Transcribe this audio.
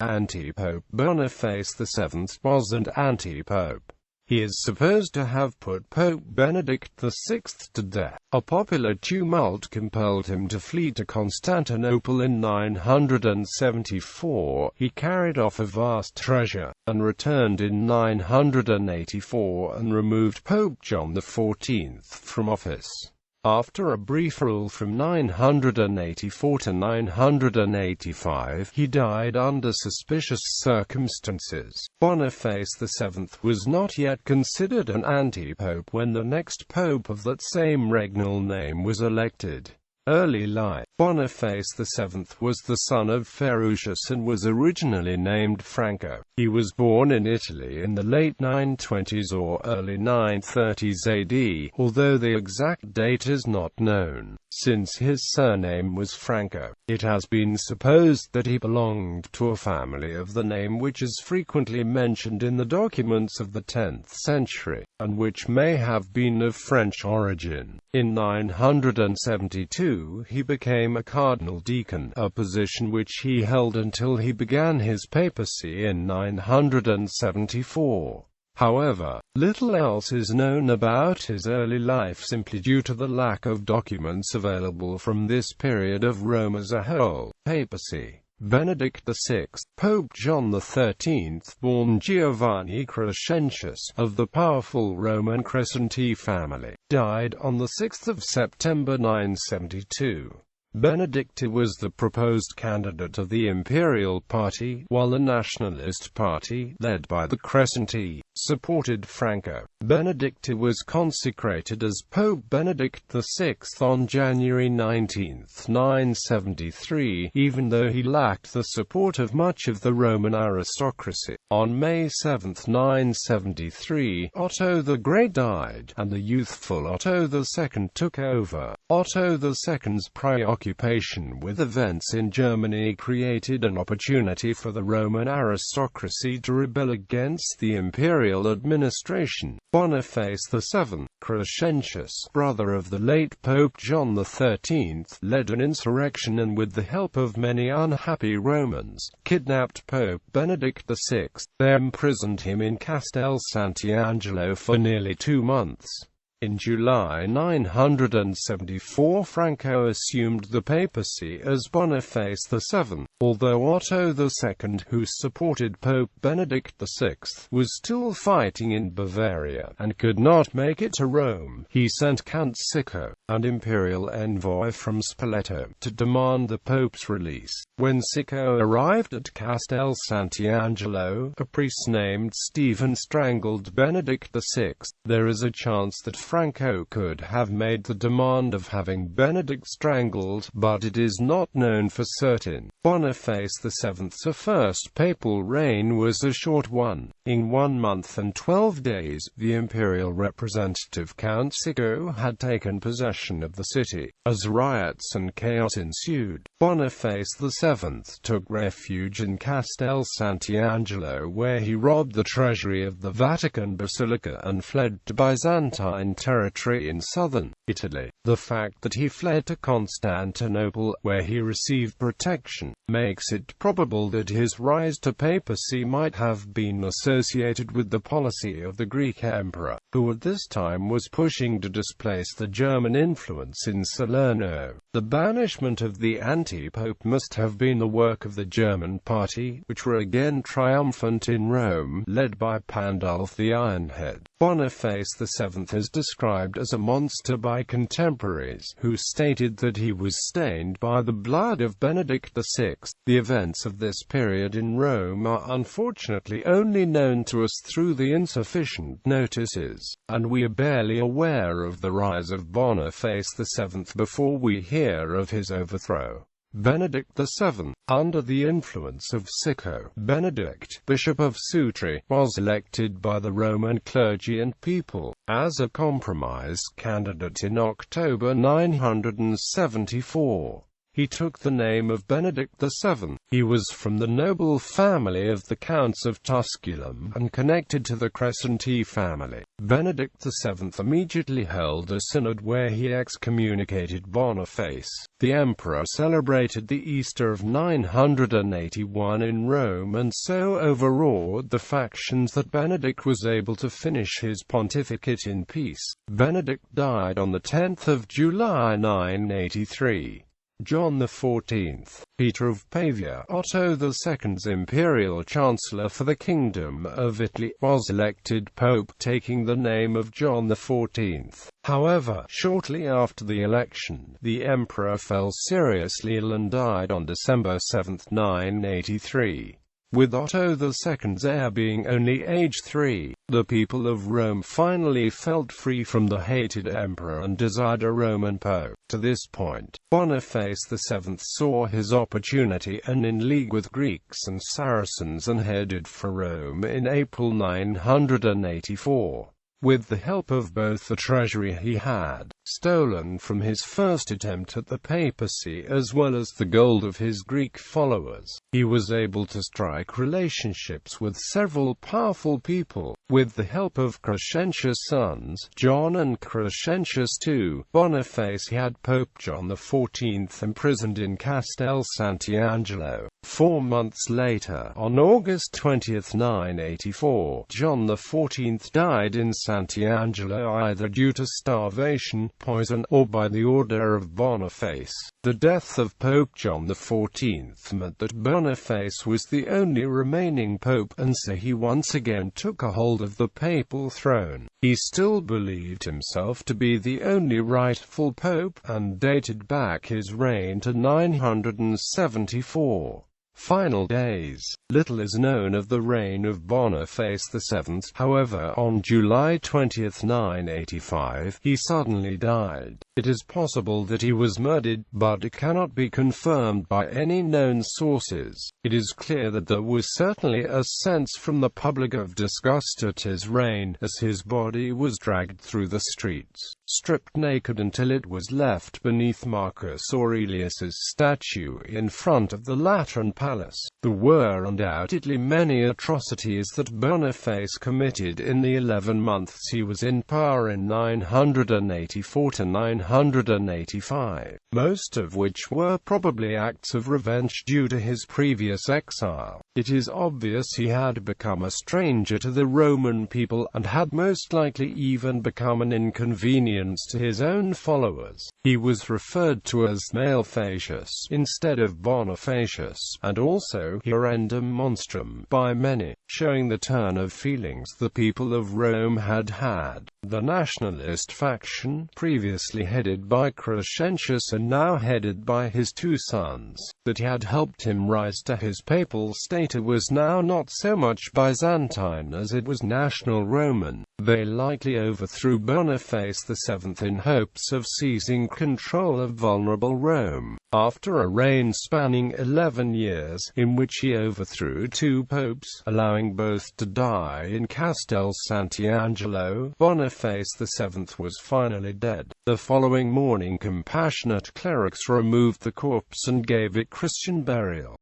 Antipope Boniface VII was an antipope. He is supposed to have put Pope Benedict VI to death. A popular tumult compelled him to flee to Constantinople in 974. He carried off a vast treasure, and returned in 984 and removed Pope John XIV from office. After a brief rule from 984 to 985, he died under suspicious circumstances. Boniface VII was not yet considered an antipope when the next pope of that same regnal name was elected. Early life. Boniface VII was the son of Ferrucius and was originally named Franco. He was born in Italy in the late 920s or early 930s AD, although the exact date is not known. Since his surname was Franco, it has been supposed that he belonged to a family of the name which is frequently mentioned in the documents of the 10th century, and which may have been of French origin. In 972, he became a cardinal deacon, a position which he held until he began his papacy in 974. However, little else is known about his early life simply due to the lack of documents available from this period of Rome as a whole. Papacy. Benedict VI, Pope John XIII, born Giovanni Crescentius, of the powerful Roman Crescenti family, died on 6 September 972. Benedict was the proposed candidate of the Imperial Party, while the Nationalist Party, led by the Crescenti, supported Franco. Benedict was consecrated as Pope Benedict VI on January 19, 973, even though he lacked the support of much of the Roman aristocracy. On May 7, 973, Otto the Great died, and the youthful Otto II took over. Otto II's preoccupation with events in Germany created an opportunity for the Roman aristocracy to rebel against the imperial administration. Boniface VII, Crescentius, brother of the late Pope John XIII, led an insurrection and with the help of many unhappy Romans, kidnapped Pope Benedict VI. They imprisoned him in Castel Sant'Angelo for nearly 2 months. In July 974, Franco assumed the papacy as Boniface VII. Although Otto II, who supported Pope Benedict VI, was still fighting in Bavaria, and could not make it to Rome, he sent Count Cicco, an imperial envoy from Spoleto, to demand the pope's release. When Cicco arrived at Castel Sant'Angelo, a priest named Stephen strangled Benedict VI. There is a chance that Franco could have made the demand of having Benedict strangled, but it is not known for certain. Boniface VII's first papal reign was a short one. In 1 month and 12 days, the imperial representative Count Cicco had taken possession of the city. As riots and chaos ensued, Boniface VII took refuge in Castel Sant'Angelo, where he robbed the treasury of the Vatican Basilica and fled to Byzantine territory in southern Italy. The fact that he fled to Constantinople, where he received protection, makes it probable that his rise to papacy might have been associated with the policy of the Greek emperor, who at this time was pushing to displace the German influence in Salerno. The banishment of the anti-pope must have been the work of the German party, which were again triumphant in Rome, led by Pandulf the Ironhead. Boniface VII is described as a monster by contemporaries, who stated that he was stained by the blood of Benedict VI. The events of this period in Rome are unfortunately only known to us through the insufficient notices, and we are barely aware of the rise of Boniface VII before we hear of his overthrow. Benedict VII, under the influence of Cicco, Benedict, Bishop of Sutri, was elected by the Roman clergy and people, as a compromise candidate in October 974. he took the name of Benedict the Seven. He was from the noble family of the Counts of Tusculum, and connected to the Crescenti family. Benedict the Seventh immediately held a synod where he excommunicated Boniface. The emperor celebrated the Easter of 981 in Rome and so overawed the factions that Benedict was able to finish his pontificate in peace. Benedict died on the 10th of July 983. John XIV, Peter of Pavia, Otto II's imperial chancellor for the Kingdom of Italy, was elected pope, taking the name of John XIV. However, shortly after the election, the emperor fell seriously ill and died on December 7, 983. With Otto II's heir being only age 3, the people of Rome finally felt free from the hated emperor and desired a Roman pope. To this point, Boniface VII saw his opportunity and in league with Greeks and Saracens and headed for Rome in April 984. With the help of both the treasury he had stolen from his first attempt at the papacy as well as the gold of his Greek followers, he was able to strike relationships with several powerful people. With the help of Crescentius' sons, John and Crescentius II, Boniface had Pope John XIV imprisoned in Castel Sant'Angelo. 4 months later, on August 20, 984, John XIV died in Sant'Angelo either due to starvation, poison, or by the order of Boniface. The death of Pope John XIV meant that Boniface was the only remaining pope, and so he once again took a hold of the papal throne. He still believed himself to be the only rightful pope, and dated back his reign to 974. Final days. Little is known of the reign of Boniface VII. However, on July 20, 985, he suddenly died. It is possible that he was murdered, but it cannot be confirmed by any known sources. It is clear that there was certainly a sense from the public of disgust at his reign, as his body was dragged through the streets, stripped naked until it was left beneath Marcus Aurelius's statue in front of the Lateran Palace. There were undoubtedly many atrocities that Boniface committed in the 11 months he was in power in 984 to 985, most of which were probably acts of revenge due to his previous exile. It is obvious he had become a stranger to the Roman people, and had most likely even become an inconvenience to his own followers. He was referred to as Malefatius instead of Bonifacius, and also Hirendum Monstrum by many, showing the turn of feelings the people of Rome had had. The nationalist faction, previously headed by Crescentius and now headed by his two sons, that had helped him rise to his papal status, was now not so much Byzantine as it was national Roman. They likely overthrew Boniface VII in hopes of seizing control of vulnerable Rome. After a reign spanning 11 years, in which he overthrew 2 popes, allowing both to die in Castel Sant'Angelo, Boniface VII was finally dead. The following morning compassionate clerics removed the corpse and gave it Christian burial.